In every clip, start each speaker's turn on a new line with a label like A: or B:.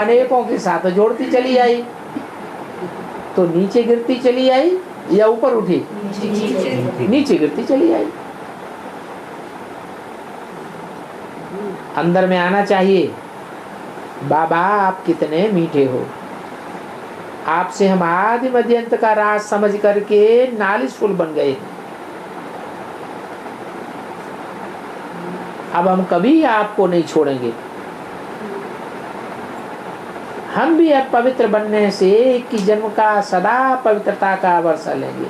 A: अनेकों के साथ जोड़ती चली आई, तो नीचे गिरती चली आई या ऊपर उठी? नीचे गिरती चली आई। अंदर में आना चाहिए, बाबा आप कितने मीठे हो, आपसे हम आदि मध्य अंत का राज समझ करके नालिशफुल बन गए, अब हम कभी आपको नहीं छोड़ेंगे। हम भी अब पवित्र बनने से 21 जन्म का सदा पवित्रता का वर्षा लेंगे,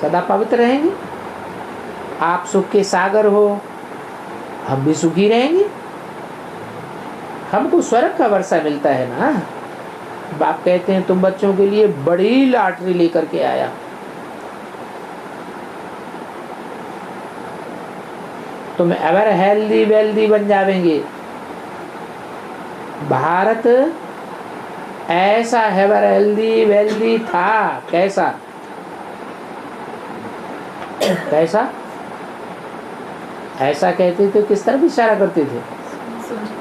A: सदा पवित्र रहेंगे। आप सुख के सागर हो, हम भी सुखी रहेंगे। हमको स्वर्ग का वर्षा मिलता है ना। बाप कहते हैं तुम बच्चों के लिए बड़ी लॉटरी लेकर के आया, तुम एवर हेल्दी वेल्दी बन जावेंगे। भारत ऐसा एवर हेल्दी वेल्दी था, कैसा कैसा ऐसा कहते थे, किस तरफ इशारा करते थे?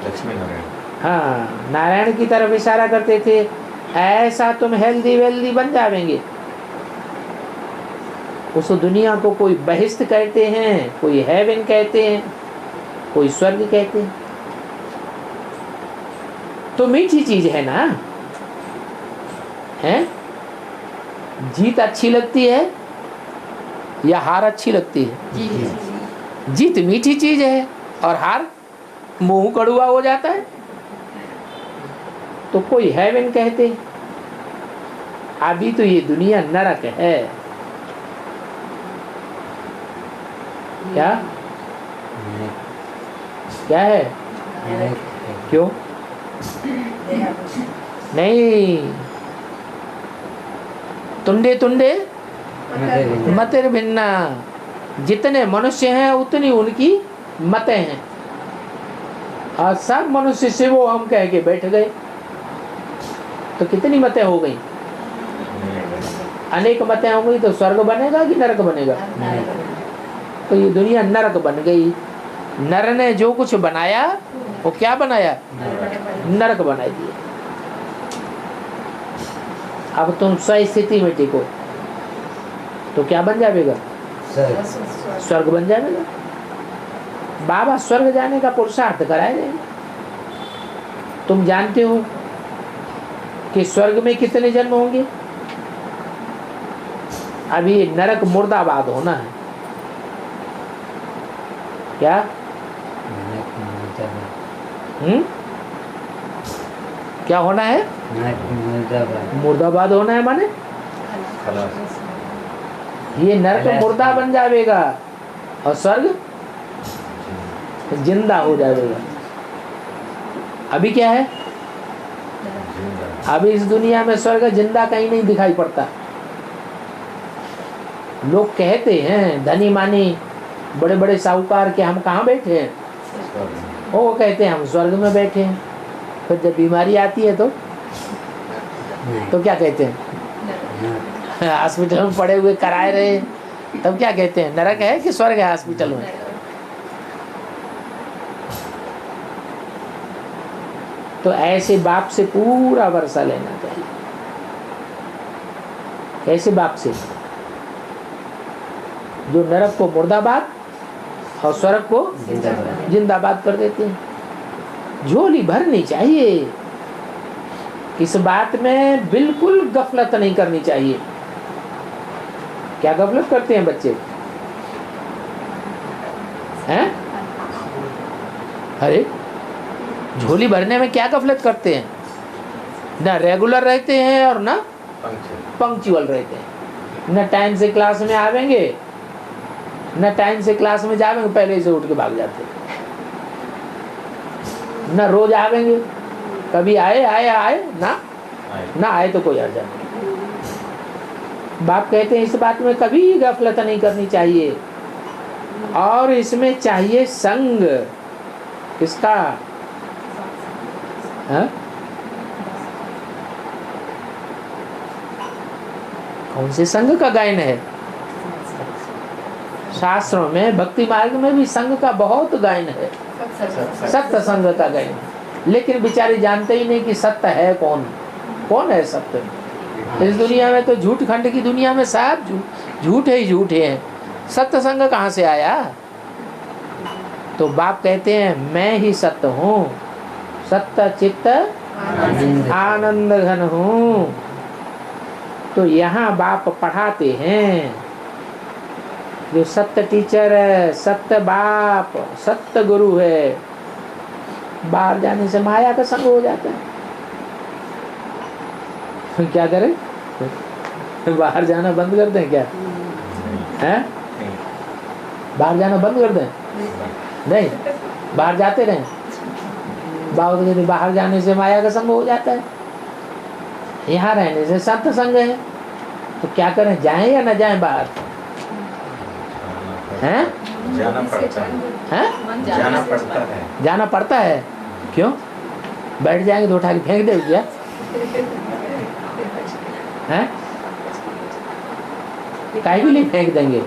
B: लक्ष्मी नारायण।
A: हाँ, नारायण की तरफ इशारा करते थे। ऐसा तुम हेल्दी वेल्दी बन जावेंगे। उस दुनिया को कोई बहिष्ट कहते हैं, कोई हेवन कहते हैं, कोई स्वर्ग कहते हैं। तो मीठी चीज है ना, है? जीत अच्छी लगती है या हार अच्छी लगती है? जीत मीठी चीज है और हार मुंह कड़ुआ हो जाता है। तो कोई हेवन कहते, अभी तो ये दुनिया नरक है। क्या क्या है? क्यों नहीं? तुंडे तुंडे मतेर भिन्ना, जितने मनुष्य हैं उतनी उनकी मतें हैं, और सब मनुष्य से वो हम कह के बैठ गए, तो कितनी मतें हो गई? अनेक मतें हो गई, तो स्वर्ग बनेगा कि नरक बनेगा? तो ये दुनिया नरक बन गई। नर ने जो कुछ बनाया वो क्या बनाया? नरक बना दिया। अब तुम सही स्थिति में टिको तो क्या बन जाएगा? स्वर्ग बन जाएगा। बाबा स्वर्ग जाने का पुरुषार्थ कराए देंगे। तुम जानते हो कि स्वर्ग में कितने जन्म होंगे? अभी नरक मुर्दाबाद होना है। क्या? क्या होना है? मुर्दाबाद होना है। माने ये नरक मुर्दा बन जाएगा और स्वर्ग जिंदा हो जाएगा। अभी क्या है? अभी इस दुनिया में स्वर्ग जिंदा कहीं नहीं दिखाई पड़ता। लोग कहते हैं धनी मानी बड़े बड़े साहूकार के हम कहाँ बैठे हैं, वो कहते हैं हम स्वर्ग में बैठे हैं। फिर जब बीमारी आती है तो क्या कहते हैं? हॉस्पिटल में पड़े हुए कराए रहे, तब क्या कहते हैं? नरक है कि स्वर्ग है हॉस्पिटल में? तो ऐसे बाप से पूरा वर्षा लेना चाहिए। ऐसे बाप से जो नरक को मुर्दाबाद और स्वर्ग को जिंदाबाद कर देते हैं। झोली भरनी चाहिए। इस बात में बिल्कुल गफलत नहीं करनी चाहिए। क्या गफलत करते हैं बच्चे? हैं? अरे झोली भरने में क्या गफलत करते हैं? ना रेगुलर रहते हैं और ना पंक्चुअल रहते हैं। ना टाइम से क्लास में आवेंगे, न टाइम से क्लास में जावेंगे, पहले से उठ के भाग जाते। न रोज आवेंगे, कभी आए आए आए ना आए तो कोई अर्जा नहीं। बाप कहते हैं इस बात में कभी गफलत नहीं करनी चाहिए। और इसमें चाहिए संग। किसका? हाँ? कौन से संग का गायन है? शास्त्रों में भक्ति मार्ग में भी संग का बहुत गायन है। सत्य संग का गायन है। लेकिन बेचारे जानते ही नहीं कि सत्य है कौन, कौन है सत्य। इस दुनिया में तो झूठ खंड की दुनिया में सब झूठ है ही झूठ है, सत्य संग कहाँ से आया। तो बाप कहते हैं मैं ही सत्य हूँ, सत्य चित्त आनंद घन हूँ। तो यहाँ बाप पढ़ाते हैं, जो सत्य टीचर है, सत्य बाप, सत्य गुरु है, बाहर जाने से माया का संग हो जाता है। क्या करें, बाहर जाना बंद कर दें क्या? हैं? बाहर जाना बंद कर दें? नहीं, बाहर जाते रहें। बाबा तो कहते बाहर जाने से माया का संग हो जाता है, यहाँ रहने से सत्य संग है। तो क्या करें, जाएं या न जाएं बाहर? हैं?
B: जाना पड़ता है।
A: हैं?
B: जाना पड़ता है।
A: जाना पड़ता है। क्यों? बैठ जाएंगे तो उठा के फेंक दे क्या? हैं? काहे के लिए फेंक देंगे?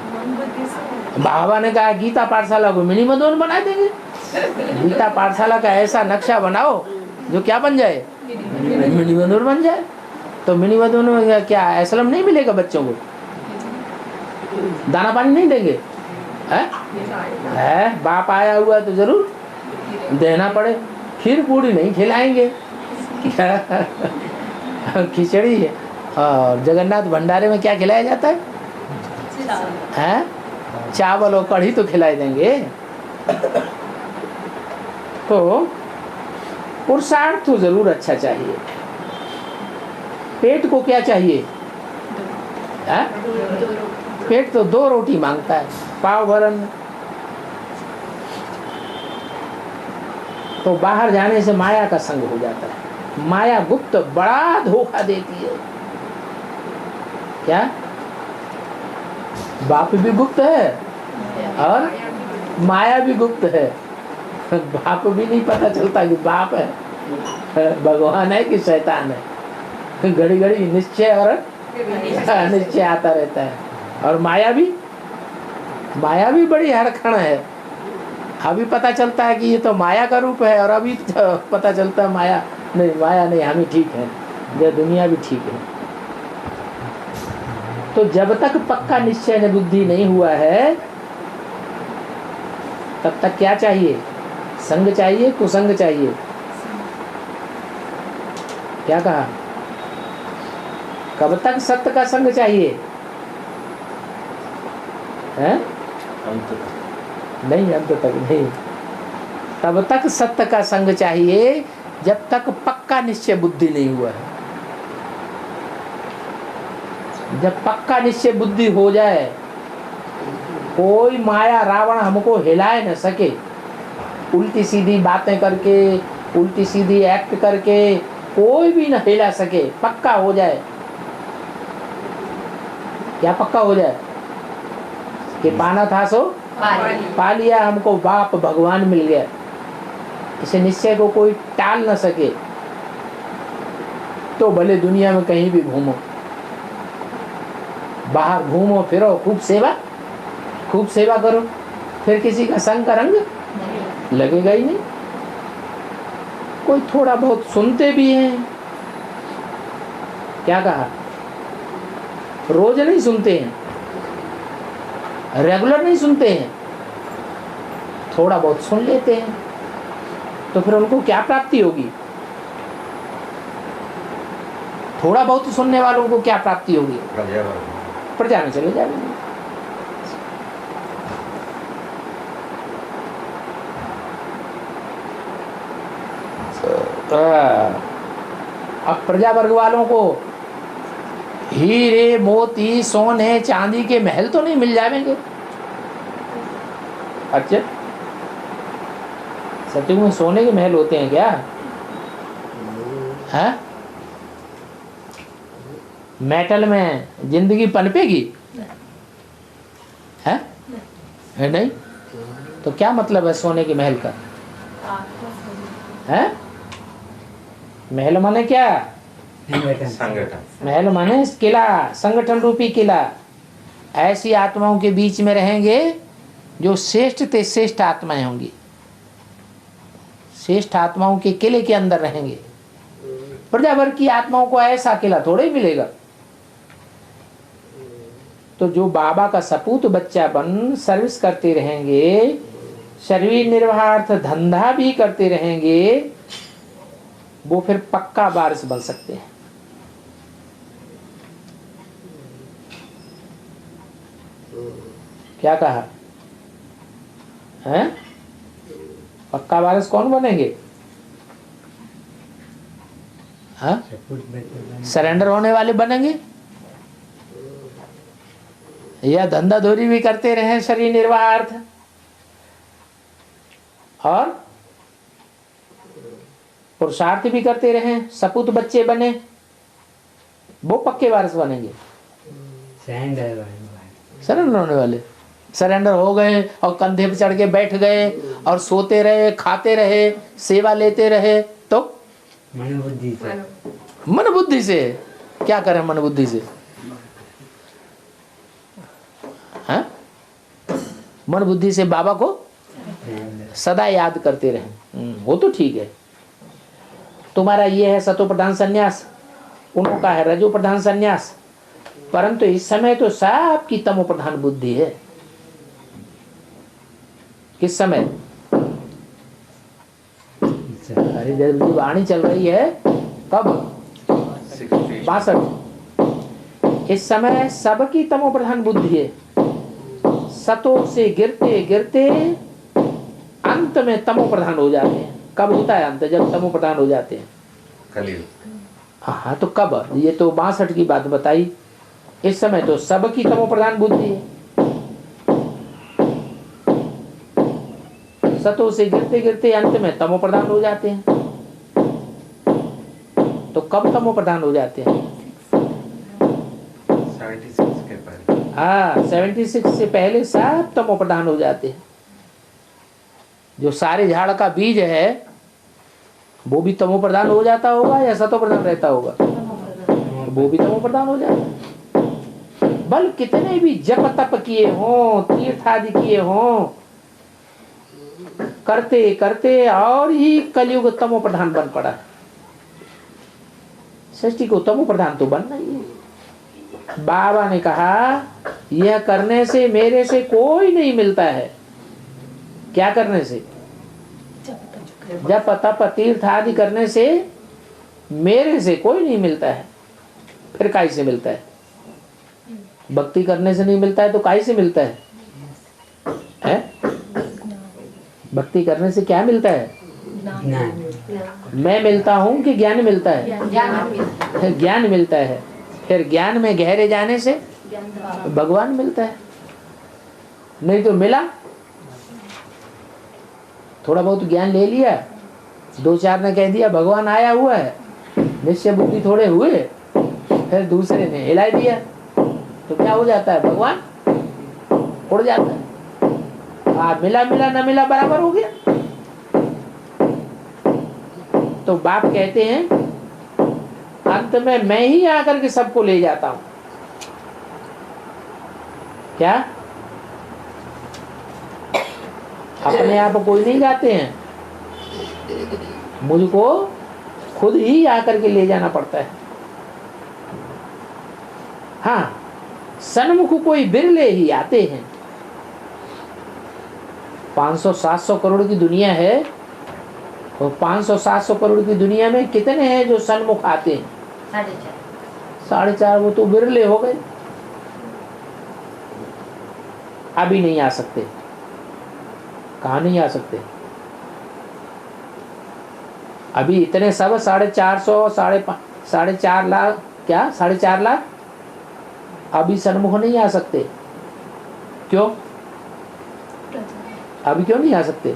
A: बाबा ने कहा गीता पाठशाला को मिनी मधुबन बना देंगे। गीता पाठशाला का ऐसा नक्शा बनाओ जो क्या बन जाए, मिनी मधुबन बन जाए। तो मिनी मधुबन में क्या एसलम नहीं मिलेगा बच्चों को? दाना पानी नहीं देंगे? है बाप आया हुआ तो जरूर देना पड़े। खीर पूड़ी नहीं खिलाएंगे, खिचड़ी है। और जगन्नाथ भंडारे में क्या खिलाया जाता है? हैं? चावल और कढ़ी तो खिलाए देंगे। तो पुरुषार्थ तो जरूर अच्छा चाहिए। पेट को क्या चाहिए? है? पेट तो 2 रोटी मांगता है, पाव भरन। तो बाहर जाने से माया का संग हो जाता है। माया गुप्त बड़ा धोखा देती है। क्या? बाप भी गुप्त है और माया भी गुप्त है। बाप भी नहीं पता चलता कि बाप है, भगवान है कि शैतान है। घड़ी घड़ी निश्चय और अनिश्चय आता रहता है। और माया भी बड़ी हरखण है। अभी पता चलता है कि ये तो माया का रूप है, और अभी तो पता चलता है माया नहीं, हम ही ठीक है, ये दुनिया भी ठीक है। तो जब तक पक्का निश्चय ने बुद्धि नहीं हुआ है, तब तक क्या चाहिए? संग चाहिए, कुसंग चाहिए। क्या कहा? कब तक सत्य का संग चाहिए? हैं? नहीं, अंत तक नहीं। तब तक सत्य का संग चाहिए जब तक पक्का निश्चय बुद्धि नहीं हुआ है। जब पक्का निश्चय बुद्धि हो जाए, कोई माया रावण हमको हिलाए न सके। उल्टी सीधी बातें करके, उल्टी सीधी एक्ट करके कोई भी न हिला सके। पक्का हो जाए। क्या पक्का हो जाए? कि पाना था सो पा लिया, हमको बाप भगवान मिल गया। इसे निश्चय को कोई टाल न सके। तो भले दुनिया में कहीं भी घूमो, बाहर घूमो फिरो, खूब सेवा करो, फिर किसी का संग का रंग लगेगा ही नहीं। कोई थोड़ा बहुत सुनते भी हैं। क्या कहा? रोज नहीं सुनते हैं, रेगुलर नहीं सुनते हैं, थोड़ा बहुत सुन लेते हैं। तो फिर उनको क्या प्राप्ति होगी? थोड़ा बहुत सुनने वालों को क्या प्राप्ति होगी? प्रजा में चले जाएंगे। अब प्रजा वर्ग वालों को हीरे मोती सोने चांदी के महल तो नहीं मिल जाएंगे। अच्छा, सत्युग में सोने के महल होते हैं क्या? है? मेटल में जिंदगी पनपेगी? है? नहीं। तो क्या मतलब है सोने के महल का? है? महल माने क्या? महल माने किला, संगठन रूपी किला। ऐसी आत्माओं के बीच में रहेंगे जो श्रेष्ठ ते श्रेष्ठ आत्माएं होंगी। श्रेष्ठ आत्माओं के किले के अंदर रहेंगे। प्रजा भर की आत्माओं को ऐसा किला थोड़े ही मिलेगा। तो जो बाबा का सपूत बच्चा बन सर्विस करते रहेंगे, शरीर निर्वाहार्थ धंधा भी करते रहेंगे, वो फिर पक्का वारिस बन सकते हैं। क्या कहा है? पक्का वारिस कौन बनेंगे? हाँ? सरेंडर होने वाले बनेंगे या धंधा धोरी भी करते रहे शरीर निर्वाहार्थ और पुरुषार्थ भी करते रहे, सपूत बच्चे बने, वो पक्के वारिस बनेंगे। सरेंडर होने वाले सरेंडर हो गए और कंधे पे चढ़ के बैठ गए और सोते रहे, खाते रहे, सेवा लेते रहे, तो मन बुद्धि से क्या करें? मन बुद्धि से हाँ? मन बुद्धि से बाबा को सदा याद करते रहे, वो तो ठीक है। तुम्हारा ये है सतो प्रधान संन्यास, उनका है रजो प्रधान संन्यास, परंतु इस समय तो सबकी तमो प्रधान बुद्धि है। किस समय? अरे जल्दी वाणी चल रही है, कब? 62। इस समय सबकी तमो प्रधान बुद्धि है। सतो से गिरते गिरते अंत में तमो प्रधान हो जाते हैं। कब होता है अंत? जब तमो प्रधान हो जाते हैं। कलयुग। हाँ, तो कब? ये तो 62 की बात बताई। इस समय तो सबकी तमो प्रधान बुद्धि है। सतो से गिरते गिरते अंत में तमो प्रधान हो जाते हैं। तो कब तमो प्रधान हो जाते हैं?
B: 76 के पहले।
A: हाँ, 76 से पहले सब तमो प्रधान हो जाते हैं। जो सारे झाड़ का बीज है वो भी तमो प्रधान हो जाता होगा या सतो प्रधान रहता होगा? वो भी तमो प्रधान हो जाता है। बल कितने भी जप तप किए हों, तीर्थ आदि किए हों, करते करते और ही कलयुग तमो प्रधान बन पड़ा है। सृष्टि को तमो प्रधान तो बनना ही है। बाबा ने कहा यह करने से मेरे से कोई नहीं मिलता है। क्या करने से? जप तप तीर्थ आदि करने से मेरे से कोई नहीं मिलता है। फिर काहे से मिलता है? भक्ति करने से नहीं मिलता है तो काहे से मिलता है? भक्ति करने से क्या मिलता है? मैं मिलता हूँ कि ज्ञान मिलता है? ज्ञान मिलता है। फिर ज्ञान में गहरे जाने से भगवान मिलता है। नहीं तो मिला, थोड़ा बहुत ज्ञान ले लिया, 2-4 ने कह दिया भगवान आया हुआ है, निश्चय बुद्धि थोड़े हुए, फिर दूसरे ने हिला दिया, तो क्या हो जाता है? भगवान उड़ जाता है। मिला मिला न मिला बराबर हो गया। तो बाप कहते हैं अंत में मैं ही आकर के सबको ले जाता हूं। क्या? अपने आप कोई नहीं जाते हैं, मुझको खुद ही आकर के ले जाना पड़ता है। हाँ, सन्मुख कोई बिरले ही आते हैं। 500-700 करोड़ की दुनिया है, और 500-700 करोड़ की दुनिया में कितने हैं जो सन्मुख आते हैं? 4.5। वो तो बिरले हो गए, अभी नहीं आ सकते। कहाँ नहीं आ सकते? अभी इतने सब 450, 4.5 लाख, क्या 4.5 लाख अभी सन्मुख नहीं आ सकते। क्यों? अभी क्यों नहीं आ सकते?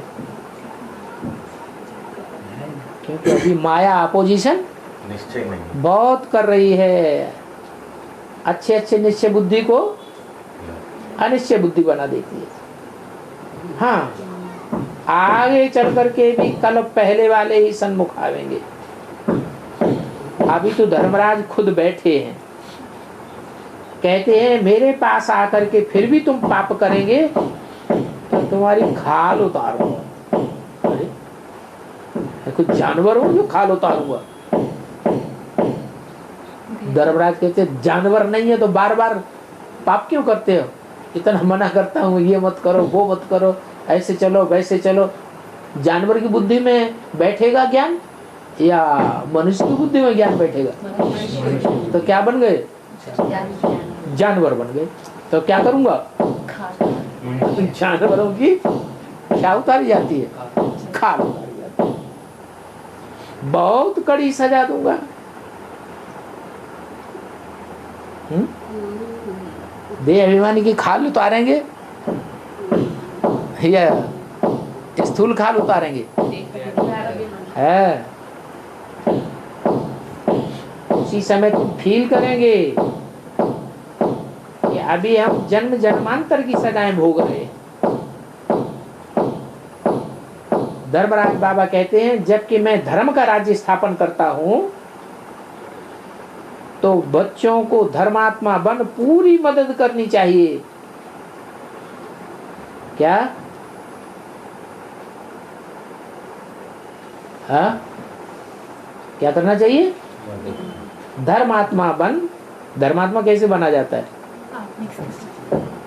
A: क्योंकि अभी माया अपोजिशन
B: निश्चय नहीं
A: बहुत कर रही है। अच्छे अच्छे निश्चय बुद्धि को अनिश्चय बुद्धि बना देती है। हाँ, आगे चल करके भी कल पहले वाले ही सन्मुख आवेंगे। अभी तो धर्मराज खुद बैठे हैं, कहते हैं मेरे पास आकर के फिर भी तुम पाप करेंगे तो तुम्हारी खाल उतारूंगा। कुछ जानवर हूँ जो खाल उतारूंगा? धर्मराज कहते जानवर नहीं है तो बार बार पाप क्यों करते हो? इतना मना करता हूँ, ये मत करो, वो मत करो, ऐसे चलो वैसे चलो। जानवर की बुद्धि में बैठेगा ज्ञान या मनुष्य की बुद्धि में ज्ञान बैठेगा? तो क्या बन गए? जानवर बन गए। तो क्या करूंगा? जानवरों की क्या उतारी जाती है? खाल उतारी जाती है। बहुत कड़ी सजा दूंगा। देह अभिमानी की खाल उतारेंगे या स्थूल खाल उतारेंगे? है उसी समय तुम फील करेंगे कि अभी हम जन्म जन्मांतर की सजाएं भोग रहे हैं। धर्मराज बाबा कहते हैं जबकि मैं धर्म का राज्य स्थापन करता हूं तो बच्चों को धर्मात्मा बन पूरी मदद करनी चाहिए। क्या? हाँ, क्या करना चाहिए? धर्मात्मा बन। धर्मात्मा कैसे बना जाता है?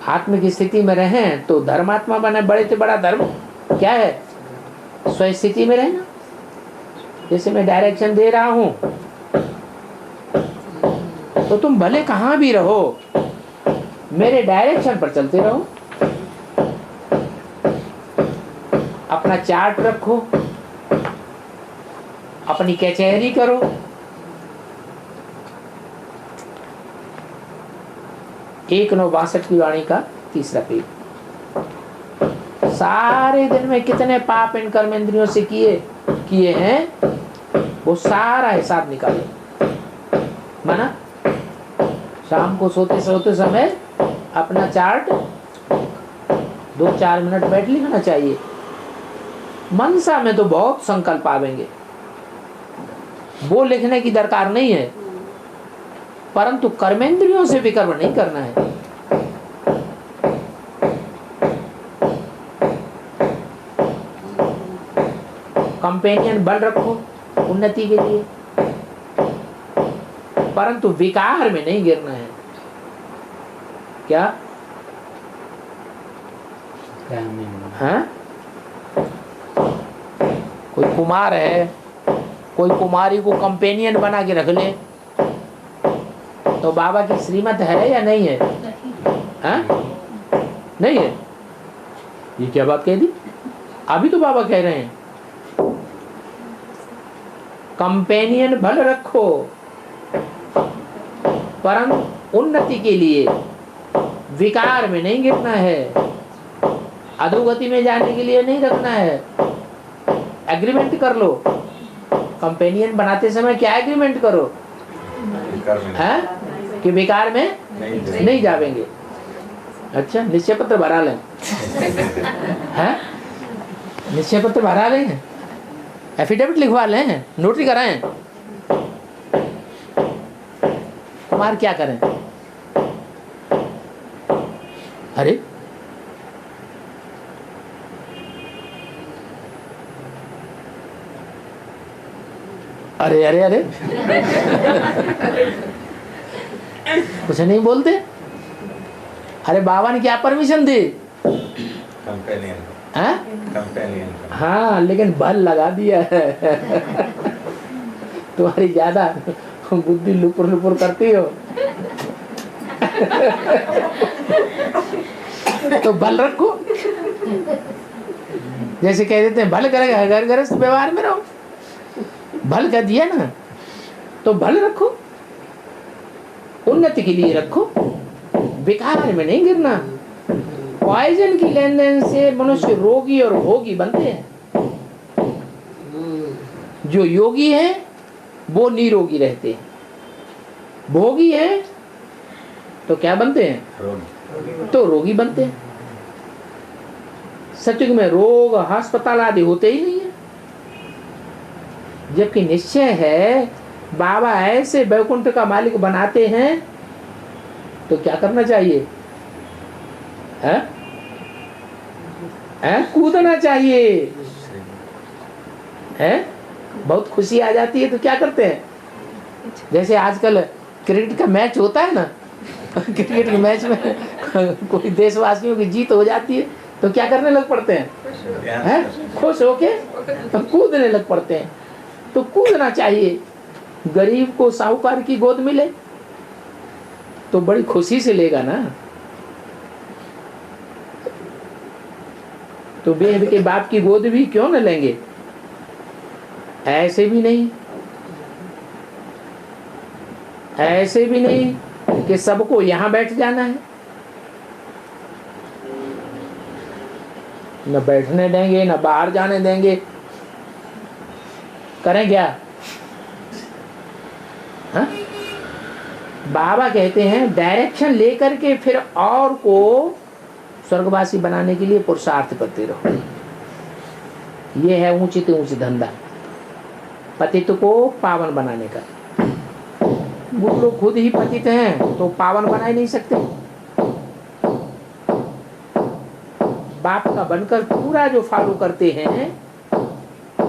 A: आत्मिक स्थिति में रहें तो धर्मात्मा बने। बड़े से बड़ा धर्म क्या है? स्वस्थिति में रहना। जैसे मैं डायरेक्शन दे रहा हूं तो तुम भले कहां भी रहो मेरे डायरेक्शन पर चलते रहो। अपना चार्ट रखो, अपनी कचहरी करो। एक 962 की वाणी का 3रा पेज। सारे दिन में कितने पाप इन कर्मेंद्रियों से किए हैं वो सारा हिसाब निकालो। माना शाम को सोते सोते समय अपना चार्ट 2-4 मिनट बैठ लिखना चाहिए। मनसा में तो बहुत संकल्प आवेंगे, वो लिखने की दरकार नहीं है, परंतु कर्मेंद्रियों से विकर्म नहीं करना है। कंपेनियन बल रखो उन्नति के लिए, परंतु विकार में नहीं गिरना है। क्या? हाँ? कोई कुमार है, कोई कुमारी को कंपेनियन बना के रख ले तो बाबा की श्रीमत है या नहीं है? हाँ? नहीं है। ये क्या बात कह दी? अभी तो बाबा कह रहे हैं कंपेनियन भल रखो, परंतु उन्नति के लिए विकार में नहीं गिरना है, अधोगति में जाने के लिए नहीं रखना है। एग्रीमेंट कर लो। कंपेनियन बनाते समय क्या एग्रीमेंट करो? है कि विकार में नहीं जावेंगे। अच्छा, निश्चय पत्र भरा लें। हैं? निश्चय पत्र भरा लें, एफिडेविट लिखवा लें, नोटरी कराएं। कुमार क्या करें? अरे अरे अरे अरे कुछ नहीं बोलते। अरे बाबा ने क्या परमिशन दी?
B: कंपेनियन।
A: हाँ?
B: कंपेनियन।
A: हाँ, लेकिन बल लगा दिया है। तुम्हारी ज्यादा बुद्धि लुपुर लुपुर करती हो तो बल रखो। जैसे कह देते हैं भल करेगा घर गृहस्थ व्यवहार में रहो, भल कह दिया ना तो भल रखो, उन्नति के लिए रखो, विकार में नहीं गिरना। पॉइजन की लेन देन से मनुष्य रोगी और भोगी बनते हैं। जो योगी है वो निरोगी रहते हैं, भोगी है तो क्या बनते हैं? रोगी। तो रोगी बनते हैं। सत्युग में रोग अस्पताल आदि होते ही नहीं है। जबकि निश्चय है बाबा ऐसे वैकुंठ का मालिक बनाते हैं तो क्या करना चाहिए? है? कूदना चाहिए। है? बहुत खुशी आ जाती है तो क्या करते हैं, जैसे आजकल क्रिकेट का मैच होता है ना, क्रिकेट के मैच में कोई देशवासियों की जीत हो जाती है तो क्या करने लग पड़ते हैं, खुश होके तो कूदने लग पड़ते हैं। तो कूदना चाहिए। गरीब को साहूकार की गोद मिले तो बड़ी खुशी से लेगा ना। तो बेहद के बाप की गोद भी क्यों न लेंगे, ऐसे भी नहीं, ऐसे भी नहीं कि सबको यहां बैठ जाना है, न बैठने देंगे न बाहर जाने देंगे, करें क्या? हा? बाबा कहते हैं डायरेक्शन लेकर के फिर और को स्वर्गवासी बनाने के लिए पुरुषार्थ करते रहो। ये है ऊंचित ऊंच धंधा, पतित को पावन बनाने का। वो लोग खुद ही पतित हैं तो पावन बना ही नहीं सकते। बाप का बनकर पूरा जो फॉलो करते हैं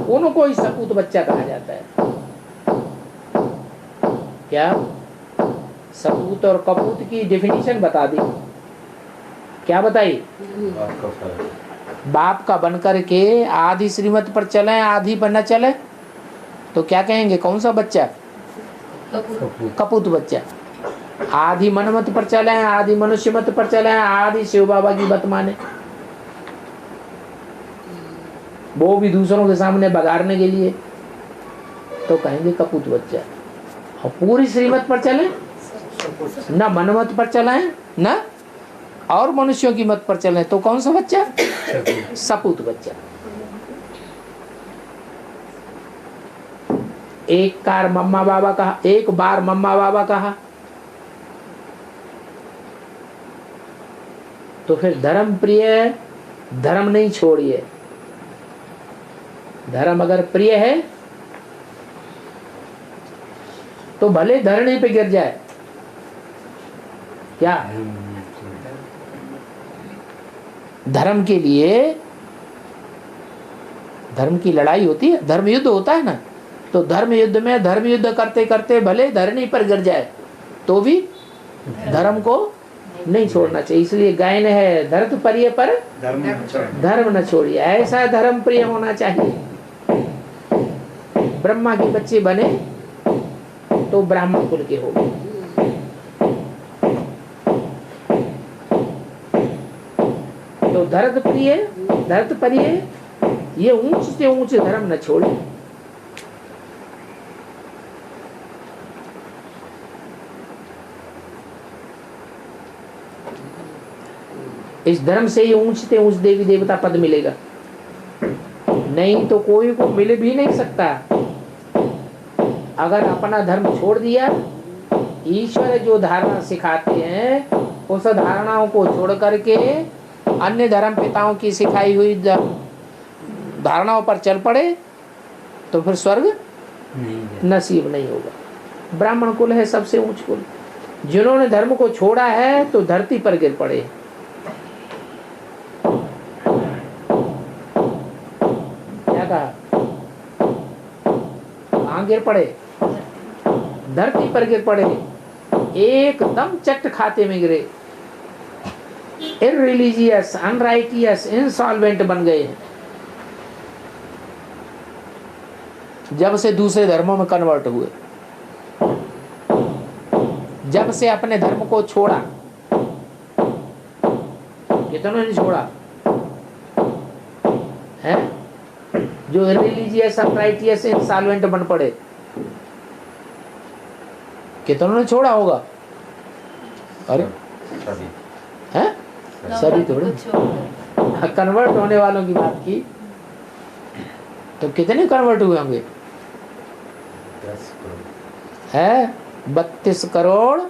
A: उनको ही सपूत बच्चा कहा जाता है। क्या सपूत और कपूत की डेफिनेशन बता दी, क्या बताई? बाप का बनकर के आधी श्रीमत पर चले आधी पर न चले तो क्या कहेंगे, कौन सा बच्चा? कपूत बच्चा। आधी मनमत पर चले आधी मनुष्य मत पर चले आधी शिव बाबा की बात माने, वो भी दूसरों के सामने बगाड़ने के लिए, तो कहेंगे कपूत बच्चा। और पूरी श्रीमत पर चले, न मनमत पर चले न और मनुष्यों की मत पर चले तो कौन सा बच्चा? सपूत बच्चा। एक बार मम्मा बाबा कहा, एक बार मम्मा बाबा कहा तो फिर धर्म प्रिय, धर्म नहीं छोड़िए। धर्म अगर प्रिय है तो भले धरने पे गिर जाए, क्या धर्म के लिए धर्म की लड़ाई होती है, धर्म युद्ध होता है ना, तो धर्म युद्ध में धर्म युद्ध करते करते भले धरनी पर गिर जाए तो भी धर्म को नहीं छोड़ना चाहिए। इसलिए गायन है धरत परिय पर धर्म न छोड़िए। ऐसा धर्म प्रिय होना चाहिए। ब्रह्मा के बच्चे बने तो ब्राह्मण कुल के हो गए, तो धरत प्रिय धरत परिय ये ऊंच से ऊंच धर्म न छोड़े। इस धर्म से ही ऊंच से ऊंच देवी देवता पद मिलेगा, नहीं तो कोई को मिल भी नहीं सकता। अगर अपना धर्म छोड़ दिया, ईश्वर जो धारणा सिखाते हैं उस धारणाओं को छोड़ करके अन्य धर्म पिताओं की सिखाई हुई धारणाओं पर चल पड़े तो फिर स्वर्ग नसीब नहीं होगा। ब्राह्मण कुल है सबसे ऊंच कुल। जिन्होंने धर्म को छोड़ा है तो धरती पर गिर पड़े। क्या कहा? कहाँ गिर पड़े? धरती पर गिर पड़े, एकदम चट खाते में गिरे। इररिलीजियस, अनराइटियस, इंसॉल्वेंट बन गए हैं जब से दूसरे धर्मों में कन्वर्ट हुए, जब से अपने धर्म को छोड़ा। कितनों ने छोड़ा है? जो रिलीजियस, अनराइटियस, इंसॉल्वेंट बन पड़े, कितनों ने छोड़ा होगा? अरे हैं? सभी थोड़े। कन्वर्ट होने वालों की बात की तो कितने कन्वर्ट हुए होंगे? है 32 करोड़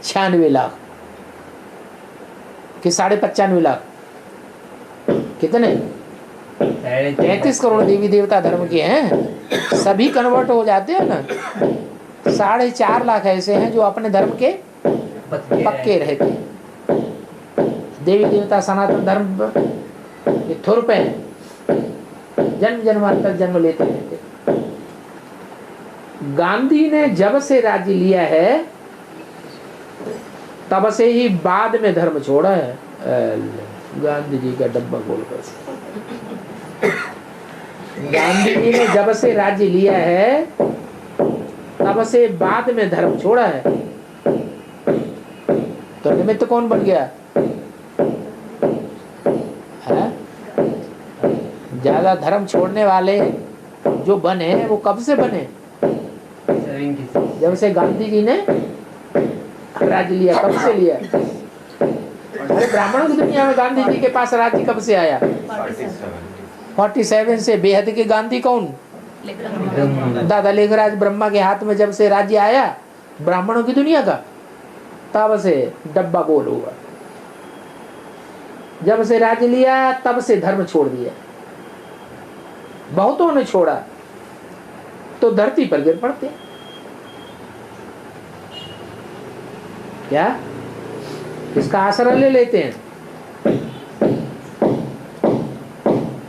A: 96 लाख कि 95.5 लाख, कितने? 33 करोड़ देवी देवता धर्म के हैं, सभी कन्वर्ट हो जाते हैं ना। 4.5 लाख ऐसे हैं जो अपने धर्म के पक्के रहते हैं। देवी देवता सनातन धर्म के थुर पे हैं, जन्म जन्मांतर जन्म लेते रहते। गांधी ने जब से राज्य लिया है तब से ही बाद में धर्म छोड़ा है। गांधी जी का डब्बा बोलकर, गांधी जी ने जब से राज्य लिया है तब से बाद में धर्म छोड़ा है। तो निमित्त कौन बन गया है? ज्यादा धर्म छोड़ने वाले जो बने वो कब से बने? जब से गांधी जी ने राज्य लिया। कब से लिया? अरे ब्राह्मणों की दुनिया में गांधी जी के पास राज्य कब से आया? 47 से। बेहद के गांधी कौन? दादा लेखराज ब्रह्मा के हाथ में जब से राज्य आया ब्राह्मणों की दुनिया का, तब से डब्बा गोल हुआ। जब से राज्य लिया तब से धर्म छोड़ दिया। बहुतों ने छोड़ा तो धरती पर गिर पड़ते। क्या? इसका आसरा ले लेते हैं।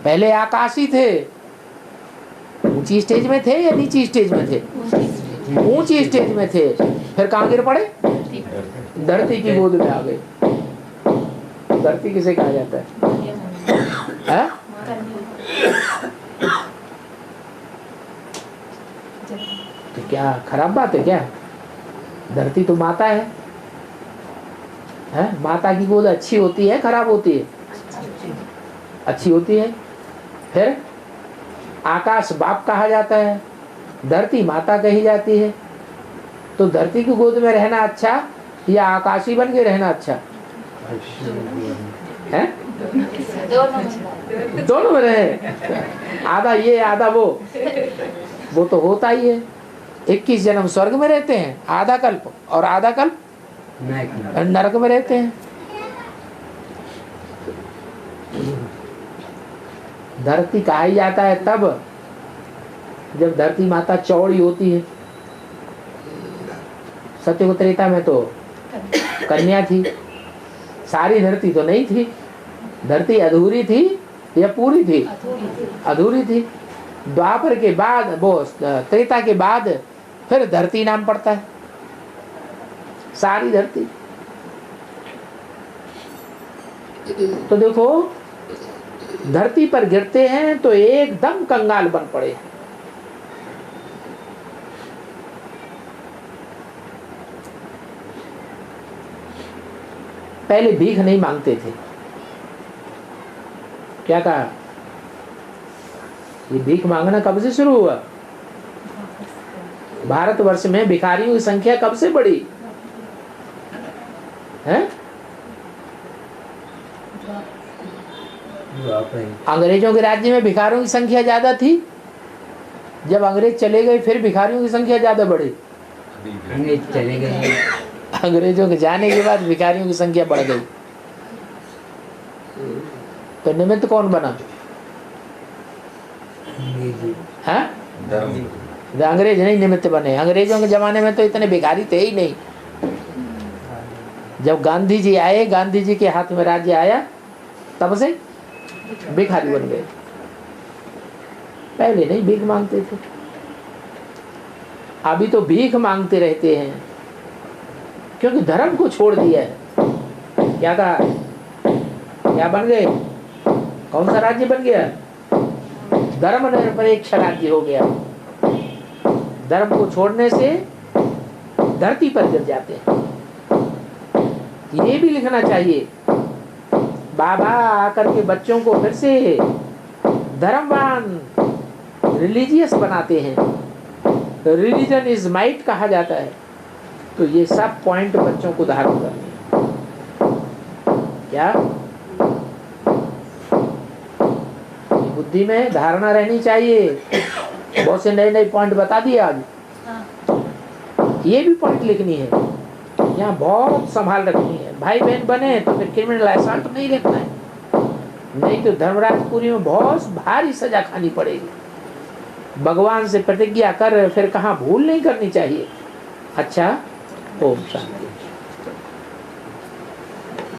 A: पहले आकाशी थे, ऊंची स्टेज में थे या नीची स्टेज में थे? ऊंची स्टेज में थे। फिर कहाँ गिर पड़े? धरती की गोद में आ गए। धरती किसे कहा जाता है? तो क्या खराब बात है क्या? धरती तो माता है। माता की गोद अच्छी होती है खराब होती है? अच्छी होती है। फिर आकाश बाप कहा जाता है, धरती माता कही जाती है। तो धरती की गोद में रहना अच्छा या आकाशी बन के रहना अच्छा है? दोनों में रहे। आधा ये आधा वो तो होता ही है। 21 जन्म स्वर्ग में रहते हैं आधा कल्प, और आधा कल्प नरक में रहते हैं। धरती कहा ही जाता है तब जब धरती माता चौड़ी होती है। सत्य त्रेता में तो कन्या थी, सारी धरती तो नहीं थी। धरती अधूरी थी या पूरी थी? अधूरी थी। द्वापर के बाद, वो त्रेता के बाद फिर धरती नाम पड़ता है सारी धरती। तो देखो, धरती पर गिरते हैं तो एकदम कंगाल बन पड़े। पहले भीख नहीं मांगते थे। क्या कहा? ये भीख मांगना कब से शुरू हुआ? भारतवर्ष में भिखारियों की संख्या कब से बढ़ी है? अंग्रेजों के राज्य में भिखारियों की संख्या ज्यादा थी। जब अंग्रेज चले गए फिर भिखारियों की संख्या ज्यादा बढ़ी।
C: अंग्रेज चले गए,
A: अंग्रेजों के जाने के बाद भिखारियों की संख्या बढ़ गई। तो निमित्त कौन बना? हाँ? अंग्रेज नहीं निमित्त बने। अंग्रेजों के जमाने में तो इतने भिखारी थे ही नहीं। जब गांधी जी आए, गांधी जी के हाथ में राज्य आया, तब से भिखारी बन गए। पहले नहीं भीख मांगते थे। अभी तो भीख मांगते रहते हैं क्योंकि धर्म को छोड़ दिया है। क्या कहा? क्या बन गए? कौन सा राज्य बन गया? धर्मनिरपेक्ष राज्य हो गया। धर्म को छोड़ने से धरती पर गिर जाते हैं। ये भी लिखना चाहिए। बाबा आकर के बच्चों को फिर से धर्मवान, रिलीजियस बनाते हैं। रिलीजन इज माइट कहा जाता है। तो ये सब पॉइंट बच्चों को धारण करने हैं। क्या बुद्धि में धारणा रहनी चाहिए। बहुत से नए नए पॉइंट बता दिए आज। ये भी पॉइंट लिखनी है, यहाँ बहुत संभाल रखनी है। भाई बहन बने तो फिर क्रिमिनल असॉल्ट नहीं लिखना है, नहीं तो धर्मराजपुरी में बहुत भारी सजा खानी पड़ेगी। भगवान से प्रतिज्ञा कर फिर कहाँ भूल नहीं करनी चाहिए। अच्छा, ओम शांति।